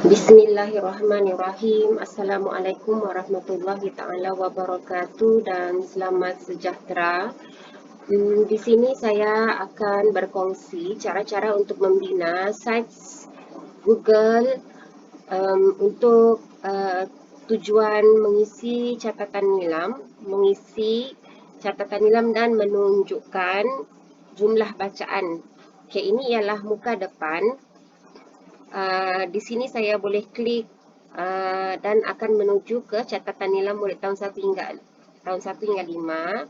Bismillahirrahmanirrahim. Assalamualaikum warahmatullahi taala wabarakatuh dan selamat sejahtera. Di sini saya akan berkongsi cara-cara untuk membina sites Google untuk tujuan mengisi catatan nilam dan menunjukkan jumlah bacaan. Okey, ini ialah muka depan. Di sini saya boleh klik dan akan menuju ke catatan nilam murid tahun 1 hingga 5.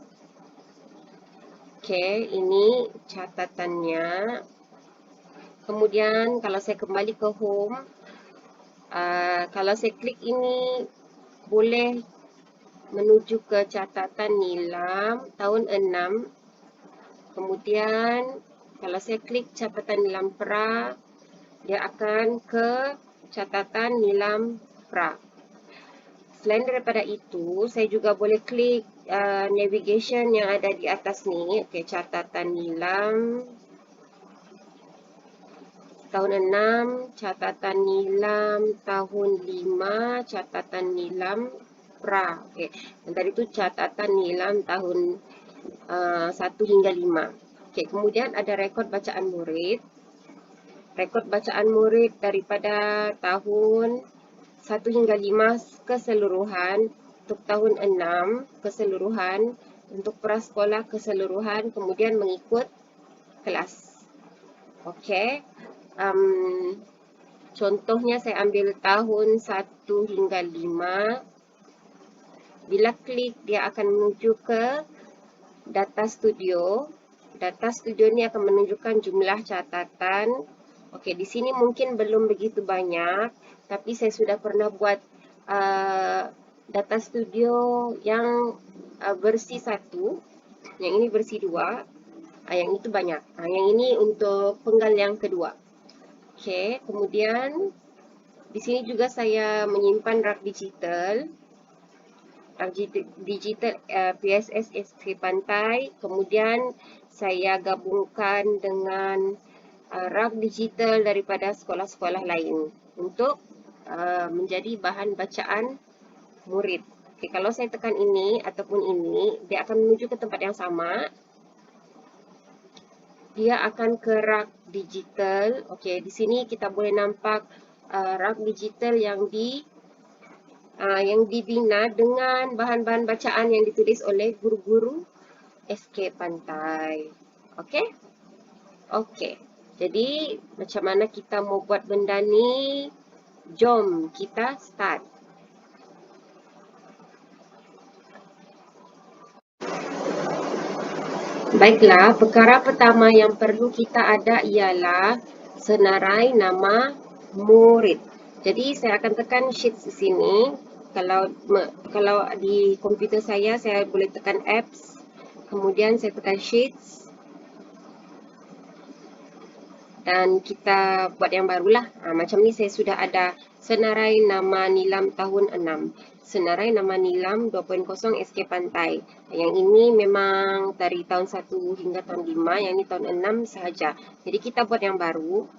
Okey, ini catatannya. Kemudian kalau saya kembali ke home, kalau saya klik ini boleh menuju ke catatan nilam tahun 6. Kemudian kalau saya klik catatan nilam pra, dia akan ke catatan nilam pra. Selain daripada itu, saya juga boleh klik navigation yang ada di atas ni. Okey, catatan nilam tahun 6, catatan nilam tahun 5, catatan nilam pra. Okey, dan tadi tu catatan nilam tahun 1 hingga 5. Okey, kemudian ada rekod bacaan murid. Rekod bacaan murid daripada tahun 1 hingga 5 keseluruhan, untuk tahun 6 keseluruhan, untuk prasekolah keseluruhan, kemudian mengikut kelas. Okey. Contohnya saya ambil tahun 1 hingga 5. Bila klik, dia akan menuju ke data studio. Data studio ni akan menunjukkan jumlah catatan. Okey, di sini mungkin belum begitu banyak, tapi saya sudah pernah buat data studio yang versi 1, yang ini versi 2, yang itu banyak. Yang ini untuk penggal yang kedua. Okey, kemudian di sini juga saya menyimpan rak digital. PSS SK Pantai. Kemudian saya gabungkan dengan rak digital daripada sekolah-sekolah lain untuk menjadi bahan bacaan murid. Okay, kalau saya tekan ini ataupun ini, dia akan menuju ke tempat yang sama. Dia akan ke rak digital. Okey, di sini kita boleh nampak rak digital yang dibina dengan bahan-bahan bacaan yang ditulis oleh guru-guru SK Pantai. Okey? Okey. Jadi, macam mana kita mau buat benda ni? Jom kita start. Baiklah, perkara pertama yang perlu kita ada ialah senarai nama murid. Jadi, saya akan tekan sheets di sini. Kalau di komputer saya boleh tekan apps. Kemudian saya tekan sheets. Dan kita buat yang barulah. Macam ni saya sudah ada senarai nama nilam tahun 6. Senarai nama nilam 2.0 SK Pantai. Yang ini memang dari tahun 1 hingga tahun 5. Yang ini tahun 6 sahaja. Jadi kita buat yang baru.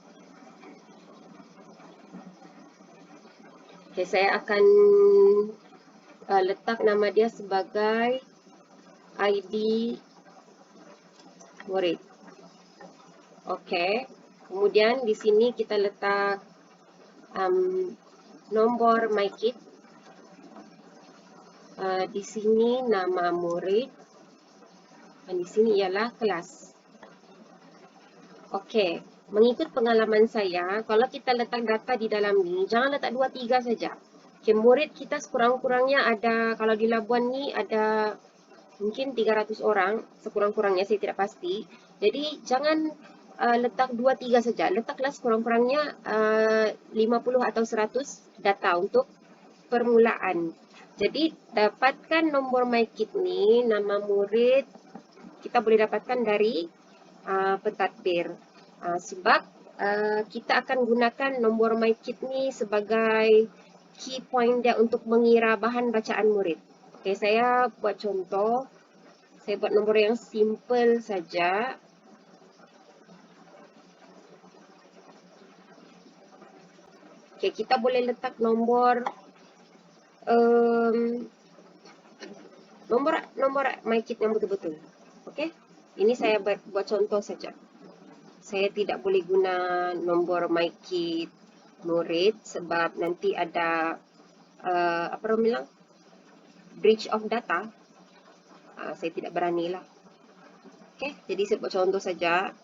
Okay, saya akan letak nama dia sebagai ID murid. Okey. Kemudian di sini kita letak nombor MyKit. Di sini nama murid. Dan di sini ialah kelas. Okey. Mengikut pengalaman saya, kalau kita letak data di dalam ni, jangan letak 2, 3 saja. Okey, murid kita sekurang-kurangnya ada, kalau di Labuan ni ada mungkin 300 orang, sekurang-kurangnya saya tidak pasti. Jadi jangan letak 2, 3 saja. Letaklah sekurang-kurangnya 50 atau 100 data untuk permulaan. Jadi dapatkan nombor MyKit ni, nama murid, kita boleh dapatkan dari pentadbir. Sebab kita akan gunakan nombor MyKit ni sebagai key point dia untuk mengira bahan bacaan murid. Okey, saya buat contoh. Saya buat nombor yang simple saja. Okay, kita boleh letak nombor nombor MyKit yang betul-betul. Okay, ini saya buat contoh saja. Saya tidak boleh guna nombor MyKit murid sebab nanti ada apa orang bilang, breach of data. Saya tidak berani lah. Okay, jadi saya buat contoh saja.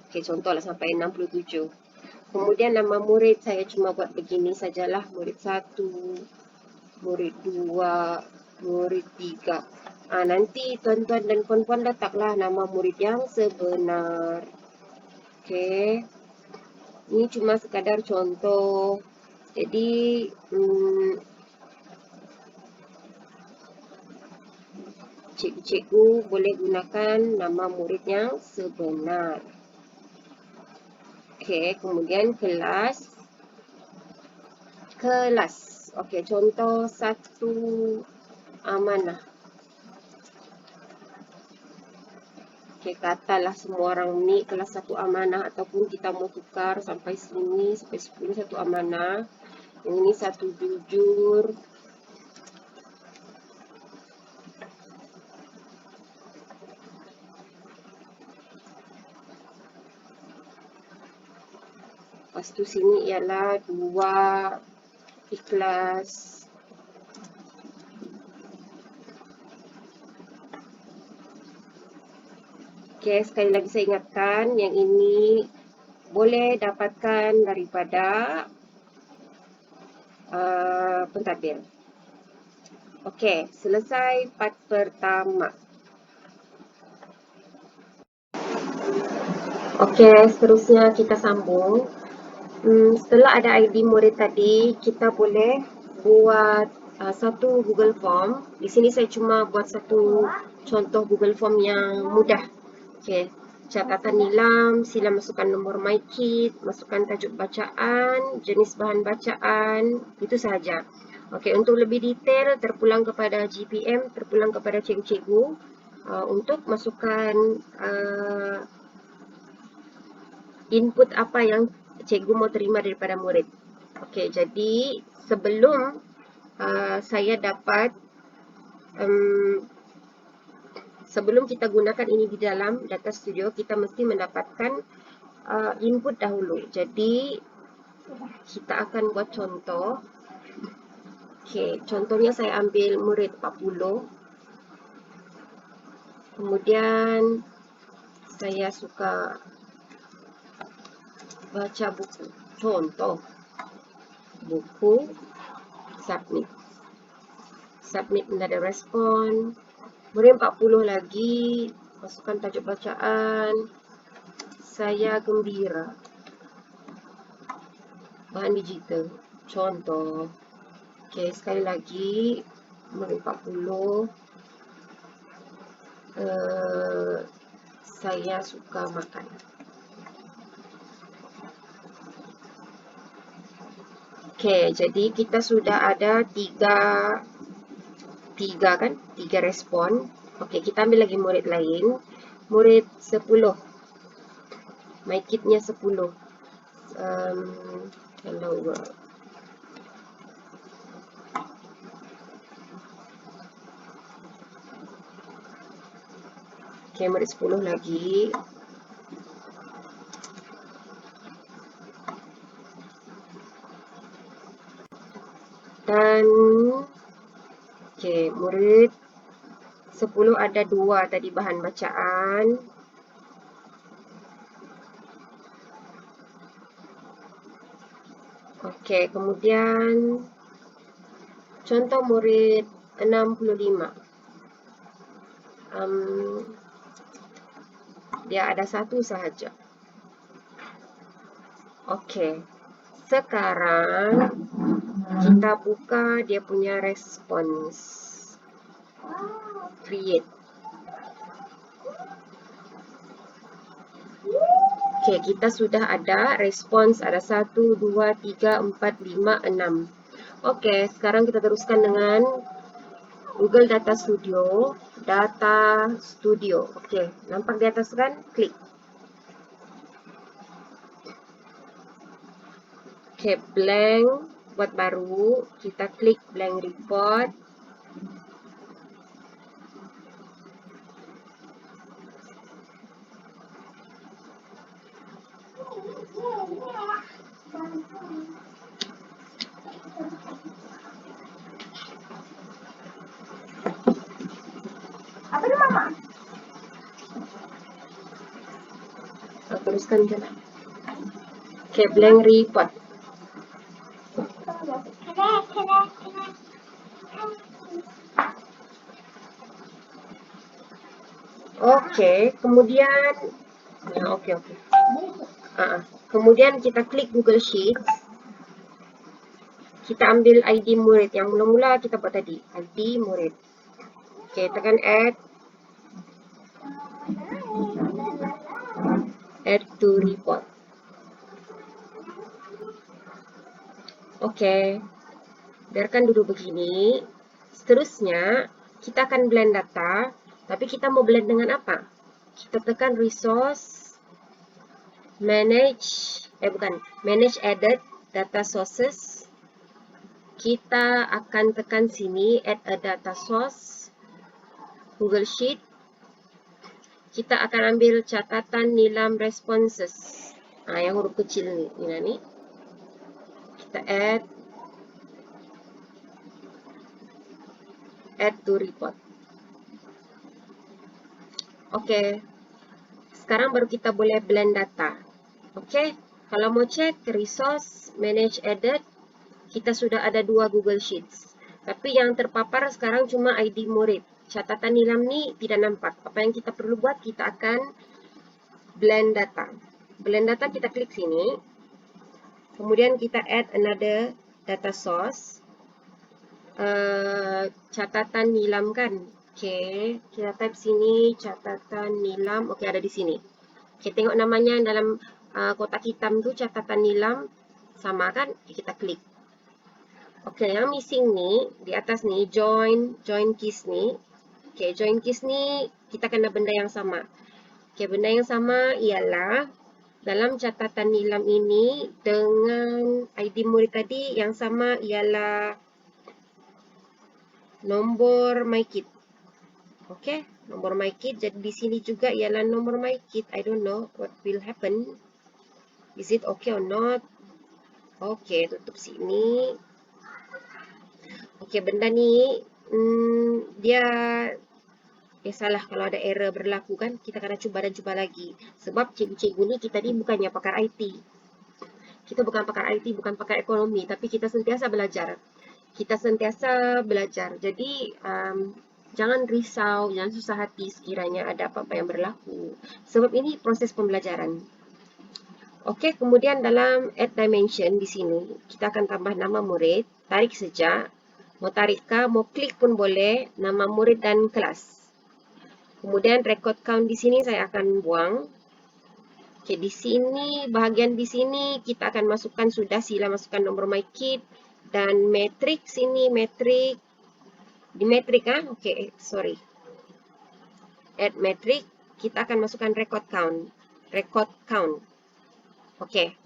Okay, contohlah sampai 67. Kemudian nama murid saya cuma buat begini sajalah. Murid 1, murid 2, murid 3. Nanti tuan-tuan dan puan-puan letaklah nama murid yang sebenar. Okay. Ini cuma sekadar contoh. Jadi, cikgu boleh gunakan nama murid yang sebenar. Okey, kemudian kelas. Okey, contoh 1 amanah. Okey, katalah semua orang ni kelas 1 amanah ataupun kita mau tukar sampai sini, sampai 10 1 amanah. Yang ini 1 jujur. Lepas tu sini ialah 2 ikhlas. Okey, sekali lagi saya ingatkan yang ini boleh dapatkan daripada pentadbir. Okey, selesai part pertama. Okey, seterusnya kita sambung. Setelah ada ID murid tadi, kita boleh buat satu Google Form. Di sini saya cuma buat satu contoh Google Form yang mudah. Okey, catatan nilam, sila masukkan nombor MyKit, masukkan tajuk bacaan, jenis bahan bacaan, itu sahaja. Okey, untuk lebih detail terpulang kepada GPM, terpulang kepada cikgu-cikgu untuk masukkan input apa yang cikgu mau terima daripada murid. Okey, jadi sebelum saya dapat sebelum kita gunakan ini di dalam Data Studio, kita mesti mendapatkan input dahulu. Jadi kita akan buat contoh. Okey, contohnya saya ambil murid 40. Kemudian saya suka baca buku. Contoh buku, submit. Submit mendadak respon. Murid 40 lagi, masukkan tajuk bacaan. Saya gembira. Bahan digital. Contoh. Okey, sekali lagi. Murid 40. Saya suka makan. Okey, jadi kita sudah ada tiga respon. Okey, kita ambil lagi murid lain. Murid 10. MyKit-nya 10. Hello world. Okey, murid 10 lagi. Dan okey, murid 10 ada 2 tadi bahan bacaan. Okey, kemudian contoh murid 65. Dia ada 1 sahaja. Okey, sekarang kita buka dia punya respons. Create. Okey, kita sudah ada respons, ada 1, 2, 3, 4, 5, 6. Okey, sekarang kita teruskan dengan Google Data Studio. Data Studio. Okey, nampak di atas kan? Klik. Oke, blank, buat baru, kita klik blank report. Apa itu mama? Teruskan je lah. Oke, blank report. Oke, kemudian, oke. Kemudian kita klik Google Sheets. Kita ambil ID murid yang mula-mula kita buat tadi, ID murid. Oke, tekan add to report. Oke, biarkan dulu begini. Seterusnya, kita akan blend data, tapi kita mau blend dengan apa? Kita tekan resource, manage edit data sources. Kita akan tekan sini, add a data source, Google Sheet. Kita akan ambil catatan Nilam responses. Yang huruf kecil ni. Kita add to report. Oke. Sekarang baru kita boleh blend data. Oke. Kalau mau cek resource, manage edit, kita sudah ada 2 Google Sheets. Tapi yang terpapar sekarang cuma ID murid. Catatan Nilam ni tidak nampak. Apa yang kita perlu buat, kita akan blend data. Blend data kita klik sini. Kemudian kita add another data source. Catatan Nilam kan. Oke, kita type sini catatan Nilam. Oke, ada di sini. Oke, tengok namanya dalam kotak hitam tu catatan Nilam sama kan? Oke, kita klik. Oke, yang missing ni di atas ni join keys ni. Oke, join keys ni kita kena benda yang sama. Oke, benda yang sama ialah dalam catatan Nilam ini dengan ID murid tadi yang sama ialah nombor MyKit. Oke, nombor MyKit. Jadi di sini juga ialah nombor MyKit. I don't know what will happen. Is it okay or not? Oke, tutup sini. Oke, benda ni dia salah kalau ada error berlaku kan, kita kena cuba dan cuba lagi. Sebab cikgu-cikgu ni kita ni bukannya pakar IT. Kita bukan pakar IT, bukan pakar ekonomi, tapi kita sentiasa belajar. Jadi jangan risau, jangan susah hati sekiranya ada apa-apa yang berlaku. Sebab ini proses pembelajaran. Oke, kemudian dalam add dimension di sini, kita akan tambah nama murid, tarik sejak, mau tarik kah, mau klik pun boleh, nama murid dan kelas. Kemudian record count di sini saya akan buang. Oke, di sini, bahagian di sini kita akan masukkan, sudah sila masukkan nomor MyKit dan metrik sini, metrik. Di metrik oke, sorry. Add metrik, kita akan masukkan record count. Record count. Oke.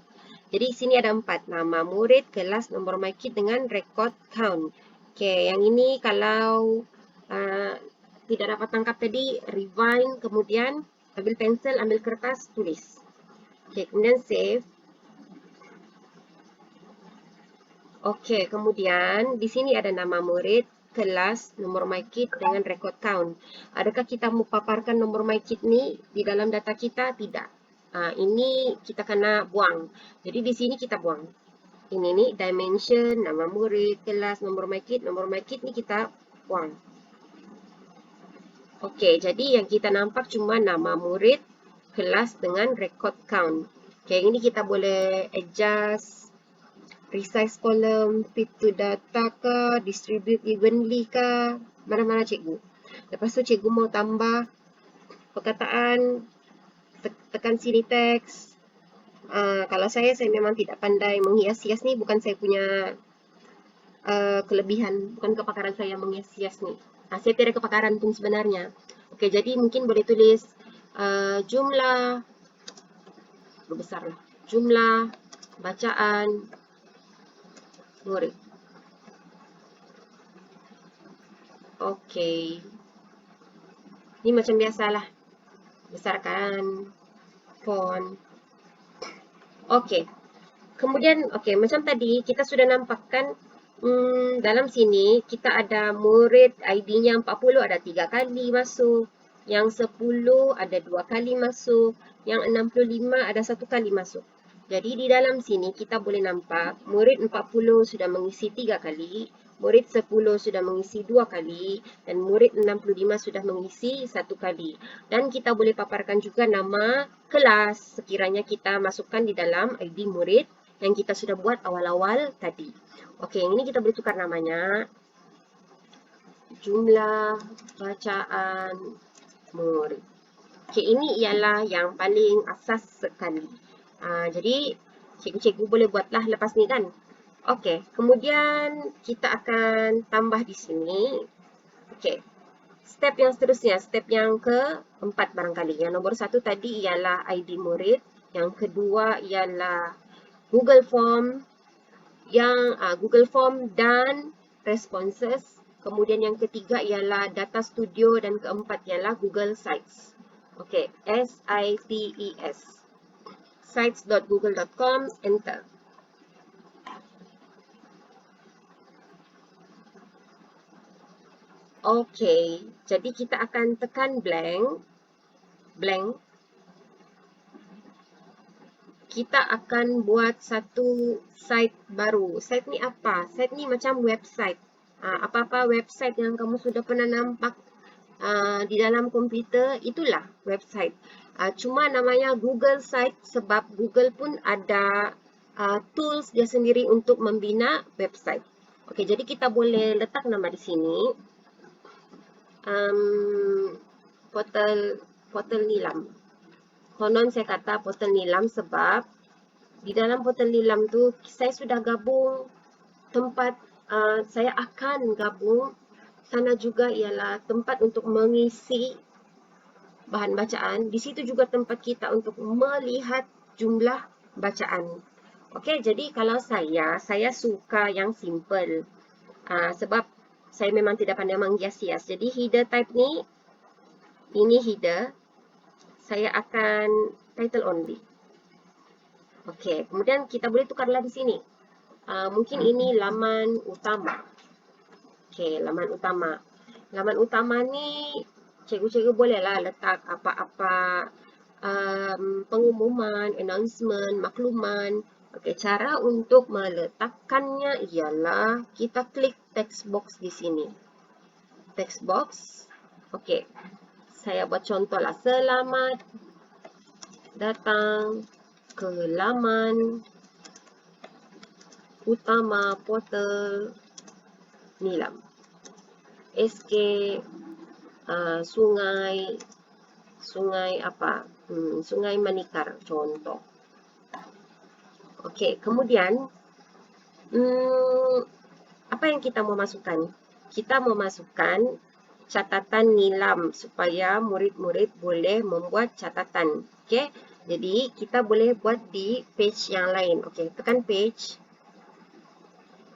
Jadi sini ada 4, nama murid, kelas, nomor MyKit dengan record count. Oke, yang ini kalau tidak dapat tangkap tadi, rewind, kemudian ambil pensel, ambil kertas, tulis. Oke, kemudian save. Oke, kemudian di sini ada nama murid, kelas, nomor MyKit dengan record count. Adakah kita mau paparkan nomor MyKit ni di dalam data kita? Tidak. Ini kita kena buang. Jadi di sini kita buang. Ini nih dimension, nama murid, kelas, nomor MyKit ni kita buang. Oke, jadi yang kita nampak cuma nama murid, kelas dengan record count. Oke, yang ini kita boleh adjust, resize column, fit to data ke, distribute evenly ke, mana-mana cikgu. Lepas tu cikgu mau tambah perkataan, tekan sini teks. Kalau saya memang tidak pandai menghias-hias ni, bukan saya punya kelebihan, bukan kepakaran saya menghias-hias ni. Saya tidak kepakaran pun sebenarnya. Oke, jadi mungkin boleh tulis jumlah, berbesar lah, jumlah bacaan murid. Okey. Ni macam biasalah. Besarkan font. Okey. Kemudian, okey, macam tadi kita sudah nampakkan dalam sini kita ada murid ID-nya 40 ada 3 kali masuk. Yang 10 ada 2 kali masuk. Yang 65 ada 1 kali masuk. Jadi di dalam sini kita boleh nampak murid 40 sudah mengisi 3 kali, murid 10 sudah mengisi 2 kali, dan murid 65 sudah mengisi 1 kali. Dan kita boleh paparkan juga nama kelas sekiranya kita masukkan di dalam ID murid yang kita sudah buat awal-awal tadi. Okey, yang ini kita boleh tukar namanya. Jumlah bacaan murid. Okey, ini ialah yang paling asas sekali. Jadi, cikgu-cikgu boleh buatlah lepas ni kan. Okey, kemudian kita akan tambah di sini. Okey, step yang seterusnya, step yang keempat barangkali. Yang nombor 1 tadi ialah ID murid. Yang kedua ialah Google Form. Google Form dan responses. Kemudian yang ketiga ialah Data Studio dan keempat ialah Google Sites. Okey, SITES. sites.google.com, enter. Okey, jadi kita akan tekan blank. Kita akan buat satu site baru. Site ni apa? Site ni macam website. Apa-apa website yang kamu sudah pernah nampak di dalam komputer, itulah website. Cuma namanya Google Site sebab Google pun ada tools dia sendiri untuk membina website. Okey, jadi kita boleh letak nama di sini. Portal Nilam. Konon saya kata portal Nilam sebab di dalam portal Nilam tu saya sudah gabung tempat, saya akan gabung sana juga ialah tempat untuk mengisi bahan bacaan. Di situ juga tempat kita untuk melihat jumlah bacaan. Okey, jadi kalau saya suka yang simple. Sebab saya memang tidak pandai menghias-hias. Jadi header type ni, ini header. Saya akan title only. Okey, kemudian kita boleh tukarlah di sini. Mungkin ini laman utama. Okey, laman utama. Laman utama ni cikgu-cikgu bolehlah letak apa-apa pengumuman, announcement, makluman. Okey, cara untuk meletakkannya ialah kita klik text box di sini. Text box. Okey. Saya buat contohlah, selamat datang ke laman utama portal Nilam. SK sungai apa? Sungai Manikar contoh. Okey, kemudian apa yang kita mau masukkan? Kita mau masukkan catatan Nilam supaya murid-murid boleh membuat catatan. Okey, jadi kita boleh buat di page yang lain. Okey, tekan page.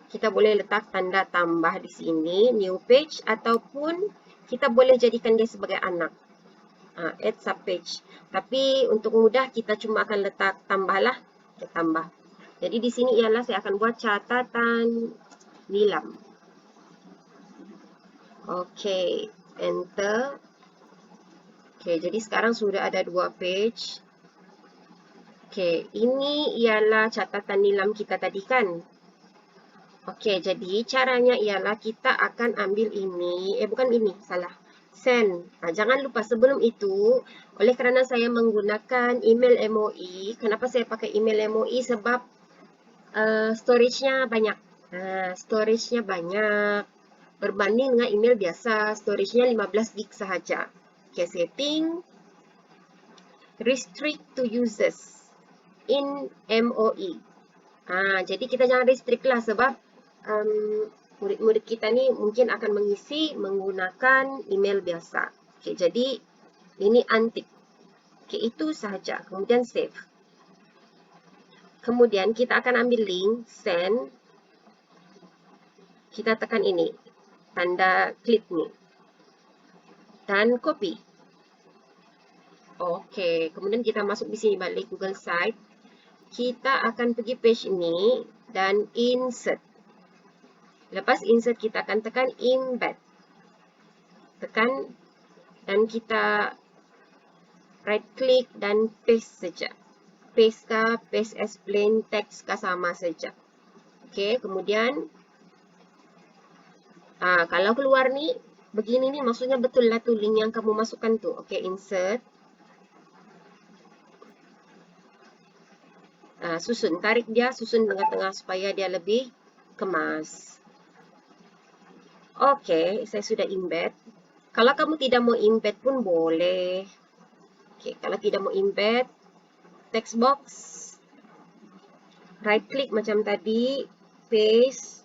Kita boleh letak tanda tambah di sini, new page, ataupun kita boleh jadikan dia sebagai anak. Add subpage. Tapi untuk mudah kita cuma akan letak tambahlah. Kita tambah. Jadi di sini ialah saya akan buat catatan Nilam. Okey, enter. Okey, jadi sekarang sudah ada 2 page. Okey, ini ialah catatan Nilam kita tadi kan. Okey, jadi caranya ialah kita akan ambil ini, bukan ini, salah. Send. Jangan lupa sebelum itu, oleh kerana saya menggunakan email MOE, kenapa saya pakai email MOE? Sebab storage-nya banyak. Storage-nya banyak. Berbanding dengan email biasa, storage-nya 15 GB sahaja. Okey, setting. Restrict to users in MOE. Jadi kita jangan restrict lah sebab murid-murid kita ni mungkin akan mengisi menggunakan email biasa. Okey, jadi ini untick. Okey, itu sahaja. Kemudian save. Kemudian kita akan ambil link, send. Kita tekan ini, tanda klik nih, dan copy. Oke, kemudian kita masuk di sini balik Google Site. Kita akan pergi page ini dan insert. Lepas insert, kita akan tekan embed. Tekan dan kita right click dan paste saja. Paste kah, paste as plain text kah, sama saja. Oke, kemudian kalau keluar nih begini nih, maksudnya betul lah tuh link yang kamu masukkan tuh. Oke, insert. Susun, tarik dia, susun tengah-tengah supaya dia lebih kemas. Oke, saya sudah embed. Kalau kamu tidak mau embed pun boleh. Oke, kalau tidak mau embed, text box, right click macam tadi, paste,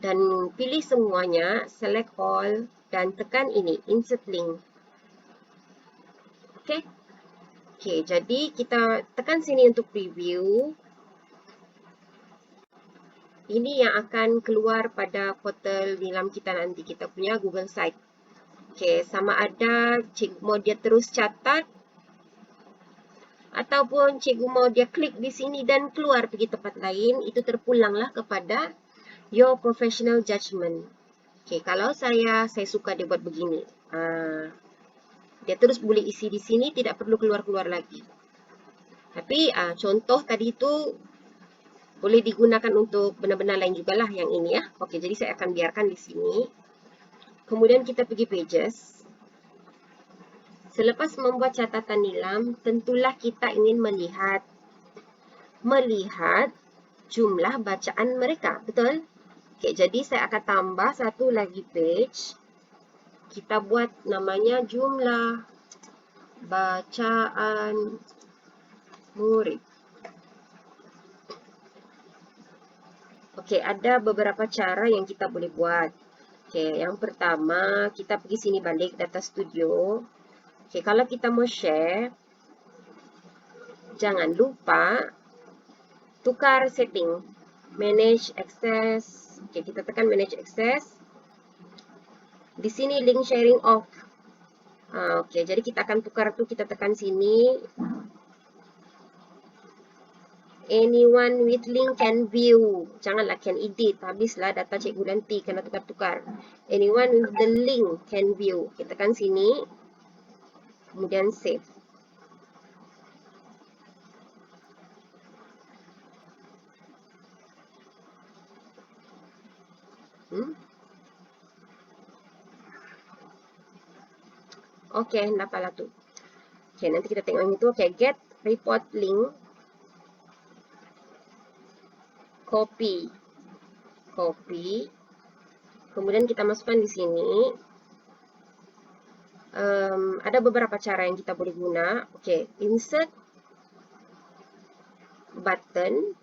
dan pilih semuanya, select all, dan tekan ini, insert link. Oke. Oke, jadi kita tekan sini untuk preview. Ini yang akan keluar pada portal nilam kita nanti, kita punya Google Site. Oke, sama ada cikgu mau dia terus catat, ataupun cikgu mau dia klik di sini dan keluar pergi tempat lain, itu terpulanglah kepada your professional judgment. Oke, kalau saya suka dia buat begini. Dia terus boleh isi di sini, tidak perlu keluar-keluar lagi. Tapi contoh tadi itu boleh digunakan untuk benar-benar lain juga lah yang ini ya. Oke, jadi saya akan biarkan di sini. Kemudian kita pergi pages. Selepas membuat catatan nilam, tentulah kita ingin melihat jumlah bacaan mereka, betul? Oke, jadi saya akan tambah satu lagi page. Kita buat namanya jumlah bacaan murid. Oke, ada beberapa cara yang kita boleh buat. Oke, yang pertama, kita pergi sini balik Data Studio. Oke, kalau kita mau share, jangan lupa tukar setting. Manage access. Oke, kita tekan manage access. Di sini link sharing off. Oke, jadi kita akan tukar tuh, kita tekan sini. Anyone with link can view. Janganlah can edit. Habislah data cikgu nanti kena tukar-tukar. Anyone with the link can view. Kita tekan sini. Kemudian save. Oke, dapatlah tuh. Oke, nanti kita tengok yang itu. Oke, get report link. Copy. Kemudian kita masukkan di sini. Ada beberapa cara yang kita boleh guna. Oke, insert button.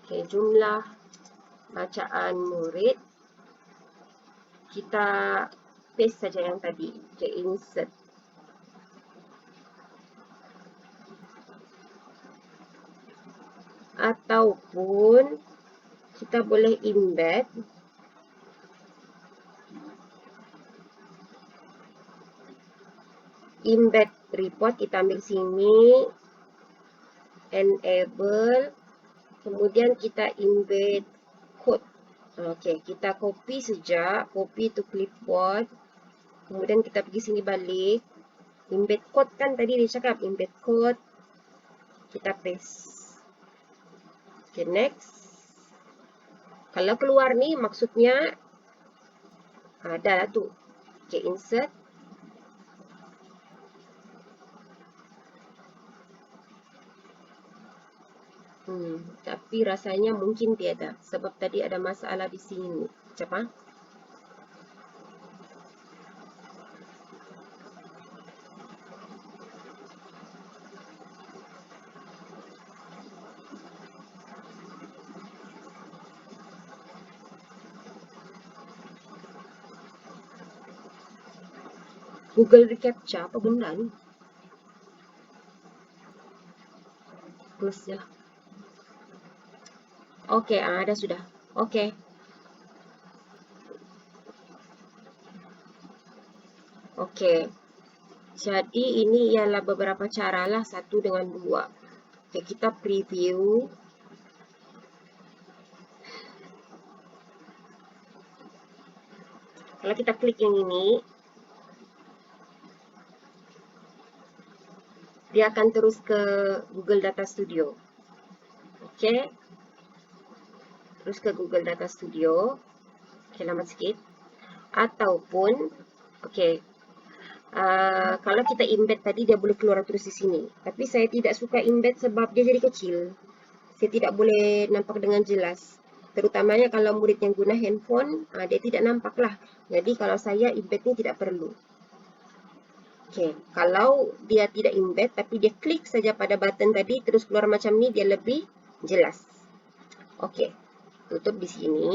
Oke, jumlah bacaan murid. Kita paste saja yang tadi. Oke, insert. Ataupun kita boleh embed. Embed report, kita ambil sini. Enable. Kemudian kita embed code. Oke, kita copy saja. Copy to clipboard. Kemudian kita pergi sini balik. Embed code kan tadi dia cakap. Embed code. Kita paste. Oke, next. Kalau keluar nih maksudnya ada lah tuh. Oke, insert. Tapi rasanya mungkin tiada. Sebab tadi ada masalah di sini. Coba. Google Recaptcha, apa benda ni? Close je lah. Oke, ada sudah. Okey. Okey. Jadi ini ialah beberapa caralah, satu dengan dua. Okey, kita preview. Kalau kita klik yang ini, dia akan terus ke Google Data Studio. Okey. Terus ke Google Data Studio. Okey, lambat sikit. Ataupun, okey, kalau kita embed tadi, dia boleh keluar terus di sini. Tapi saya tidak suka embed sebab dia jadi kecil. Saya tidak boleh nampak dengan jelas. Terutamanya kalau murid yang guna handphone, dia tidak nampak lah. Jadi kalau saya embed ni tidak perlu. Okey, kalau dia tidak embed tapi dia klik saja pada button tadi terus keluar macam ni, dia lebih jelas. Okey, tutup di sini.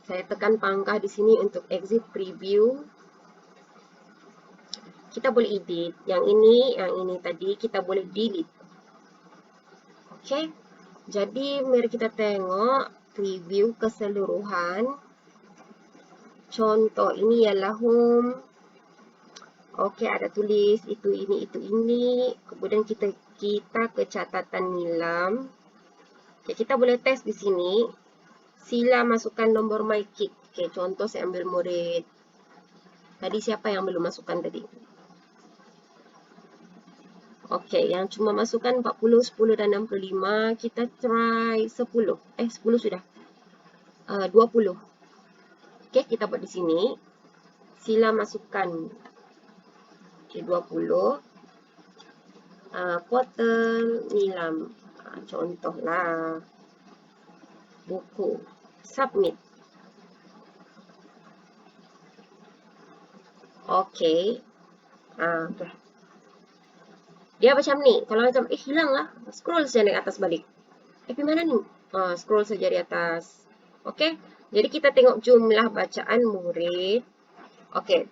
Saya tekan pangkah di sini untuk exit preview. Kita boleh edit. Yang ini tadi kita boleh delete. Okey. Jadi mari kita tengok preview keseluruhan. Contoh ini ialah home. Okey, ada tulis itu ini. Kemudian kita ke catatan nilam. Okay, kita boleh test di sini. Sila masukkan nombor MyKit. Okey, contoh saya ambil murid. Tadi siapa yang belum masukkan tadi? Okey, yang cuma masukkan 40, 10 dan 65, kita try 10. 10 sudah. 20. Okey, kita buat di sini. Sila masukkan. Okey, 20. Portal nilam. Contohlah. Buku. Submit. Okey. Okay. Dia macam ni. Kalau macam, hilang lah. Scroll saja naik atas balik. Pergi mana ni? Scroll saja di atas. Okey. Jadi kita tengok jumlah bacaan murid. Okey.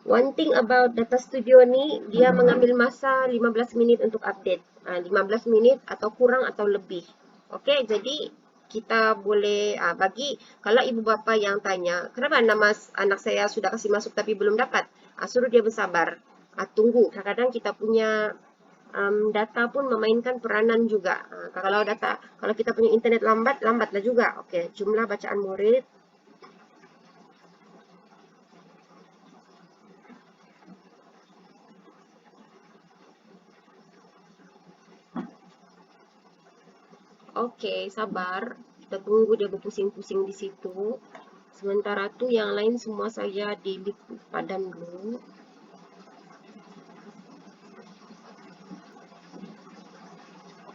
One thing about Data Studio ni, dia mengambil masa 15 minit untuk update. 15 minit atau kurang atau lebih. Okey, jadi kita boleh bagi, kalau ibu bapa yang tanya, kenapa nama anak saya sudah kasih masuk tapi belum dapat? Suruh dia bersabar. Tunggu. Kadang-kadang kita punya data pun memainkan peranan juga. Kalau kita punya internet lambatlah juga. Okey, jumlah bacaan murid. Okey, sabar. Kita tunggu dia berpusing-pusing di situ. Sementara tu yang lain semua saya delete, padam dulu.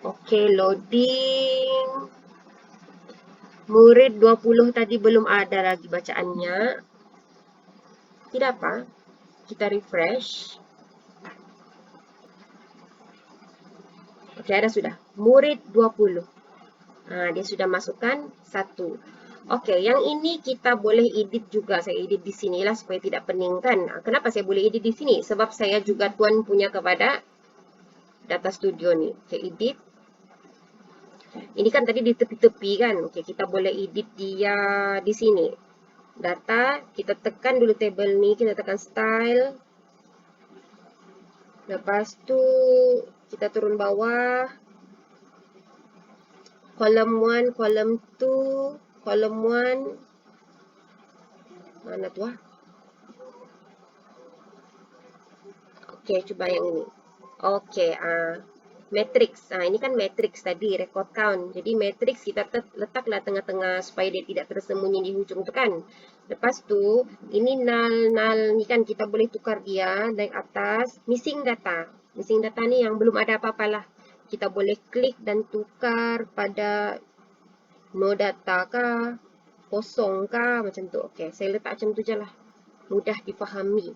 Okey, loading. Murid 20 tadi belum ada lagi bacaannya. Tidak apa. Kita refresh. Okey, ada sudah. Murid 20. Dia sudah masukkan 1. Okey, yang ini kita boleh edit juga. Saya edit di sinilah supaya tidak pening kan. Kenapa saya boleh edit di sini? Sebab saya juga tuan punya kepada Data Studio ni. Okey, edit. Ini kan tadi di tepi-tepi kan. Okey, kita boleh edit dia di sini. Data, kita tekan dulu table ni, kita tekan style. Lepas tu kita turun bawah. Column 1, column 2, column 1. Mana tu Okey, cuba yang ini. Okey, matrix. Ini kan matrix tadi, record count. Jadi matrix kita letaklah tengah-tengah supaya dia tidak tersembunyi di hujung tu kan. Lepas tu, ini null ni kan kita boleh tukar dia naik atas. Missing data. Missing data ni yang belum ada apa-apa lah. Kita boleh klik dan tukar pada no data kah, kosong kah, macam tu. Okey, saya letak macam tu je lah. Mudah difahami.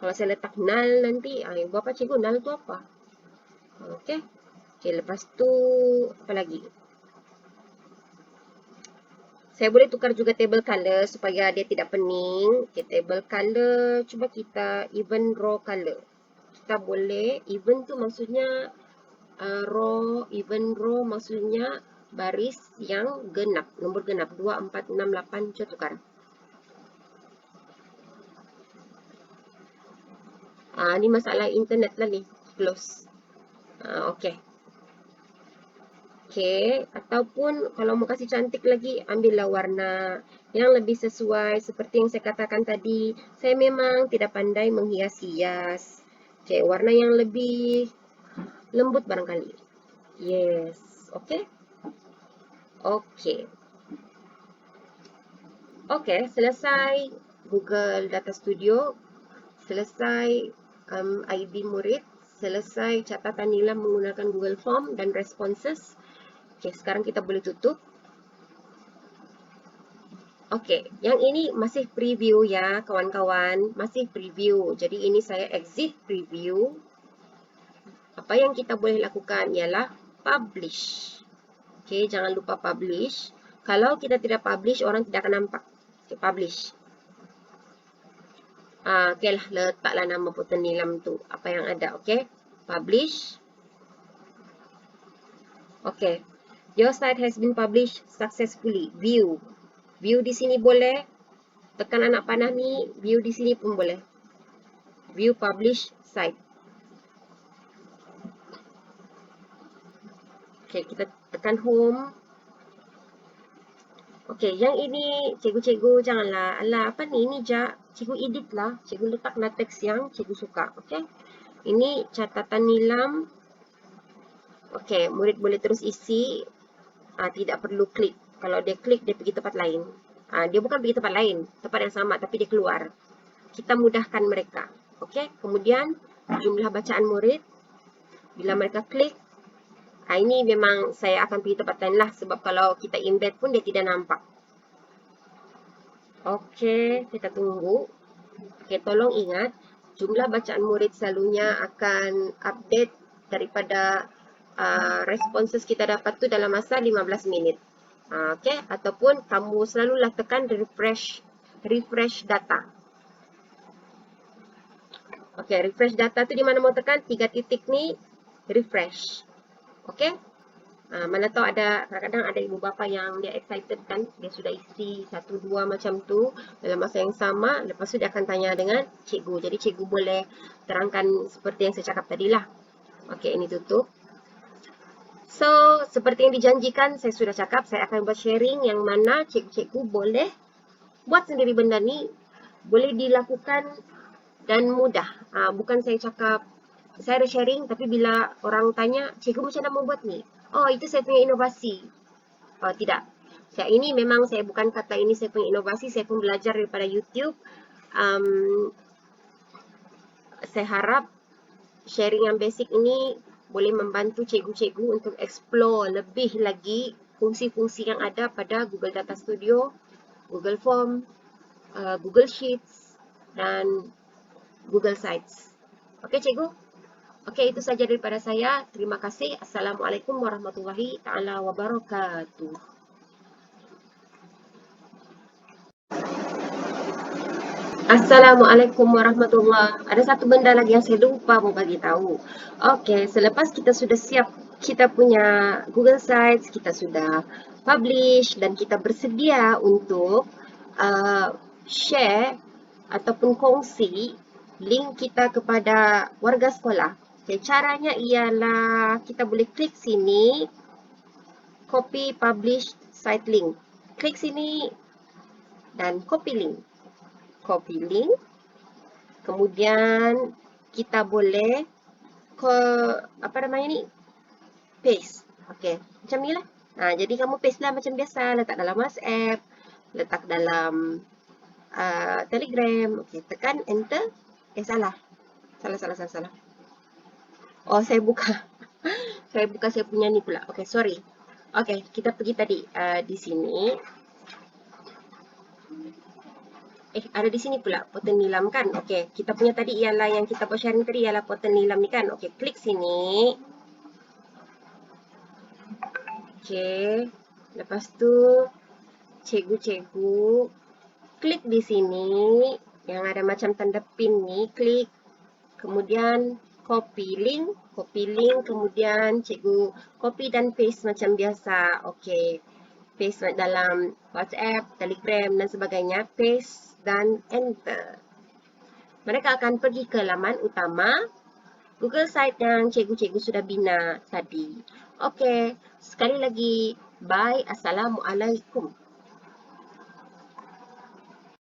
Kalau saya letak null nanti, ibu bapa cikgu null tu apa? Okey. Okey, lepas tu apa lagi? Saya boleh tukar juga table color supaya dia tidak pening. Okey, table color, cuba kita even raw color. Kita boleh, even tu maksudnya row, even row maksudnya baris yang genap, nombor genap 2, 4, 6, 8, coba tukar. Ini masalah internet lah ni, close. Okey. Okey, ataupun kalau mau kasih cantik lagi, ambillah warna yang lebih sesuai seperti yang saya katakan tadi. Saya memang tidak pandai menghias-hias. Okey, warna yang lebih lembut barangkali. Yes, okey. Okey. Okey, selesai Google Data Studio, selesai ID murid, selesai catatan nilai menggunakan Google Form dan responses. Okey, sekarang kita boleh tutup. Okey, yang ini masih preview ya kawan-kawan, masih preview. Jadi ini saya exit preview. Apa yang kita boleh lakukan ialah publish. Okey, jangan lupa publish. Kalau kita tidak publish, orang tidak akan nampak. Okay, publish. Okey lah, letaklah nama portal nilam tu. Apa yang ada, okey. Publish. Okey. Your site has been published successfully. View. View di sini boleh. Tekan anak panah ni, view di sini pun boleh. View publish site. Okey, kita tekan home. Okey, yang ini cikgu-cikgu janganlah. Alah, apa ni? Ini cikgu edit lah. Cikgu letaklah teks yang cikgu suka. Okey. Ini catatan nilam. Okey, murid boleh terus isi. Tidak perlu klik. Kalau dia klik, dia pergi tempat lain. Dia bukan pergi tempat lain. Tempat yang sama, tapi dia keluar. Kita mudahkan mereka. Okey. Kemudian, jumlah bacaan murid. Bila mereka klik, ini memang saya akan pergi tempat lain lah. Sebab kalau kita embed pun, dia tidak nampak. Okey, kita tunggu. Okey, tolong ingat, jumlah bacaan murid selalunya akan update daripada responses kita dapat tu dalam masa 15 minit. Okey, ataupun kamu selalulah tekan refresh data. Okey, refresh data tu di mana mau tekan 3 titik ni refresh. Okey? Mana tahu ada kadang-kadang ada ibu bapa yang dia excited kan, dia sudah isi 1 2 macam tu dalam masa yang sama, lepas tu dia akan tanya dengan cikgu. Jadi cikgu boleh terangkan seperti yang saya cakap tadilah. Okey, ini tutup. So, seperti yang dijanjikan saya sudah cakap, saya akan buat sharing yang mana cikgu-cikgu boleh buat sendiri benda ni, boleh dilakukan dan mudah. Bukan saya cakap saya ada sharing, tapi bila orang tanya, cikgu macam mana membuat ni? Oh, itu saya punya inovasi. Tidak. Ini memang saya bukan kata ini saya punya inovasi, saya pun belajar daripada YouTube. Saya harap sharing yang basic ini boleh membantu cikgu-cikgu untuk explore lebih lagi fungsi-fungsi yang ada pada Google Data Studio, Google Form, Google Sheets, dan Google Sites. Okey, cikgu? Okey, itu saja daripada saya. Terima kasih. Assalamualaikum warahmatullahi taala wabarakatuh. Assalamualaikum warahmatullahi. Ada satu benda lagi yang saya lupa mau bagi tahu. Okey, selepas kita sudah siap kita punya Google Sites, kita sudah publish dan kita bersedia untuk share ataupun kongsi link kita kepada warga sekolah. Okay, caranya ialah kita boleh klik sini, copy publish site link. Klik sini dan copy link. Copy link. Kemudian kita boleh paste. Okey, macam ni lah. Jadi kamu paste lah macam biasa, letak dalam WhatsApp, letak dalam Telegram. Okey, tekan enter. Salah. Oh, saya buka. saya punya ni pula. Okey, sorry. Okey, kita pergi tadi di sini. Ada di sini pula portal nilam kan? Okey, kita punya tadi ialah yang kita buat sharing tadi ialah portal nilam ni kan? Okey, klik sini. Okey. Lepas tu cikgu-cikgu klik di sini yang ada macam tanda pin ni, klik. Kemudian copy link, kemudian cikgu copy dan paste macam biasa. Okey, paste dalam WhatsApp, Telegram dan sebagainya, paste dan enter. Mereka akan pergi ke laman utama Google Site yang cikgu-cikgu sudah bina tadi. Okey, sekali lagi, bye. Assalamualaikum.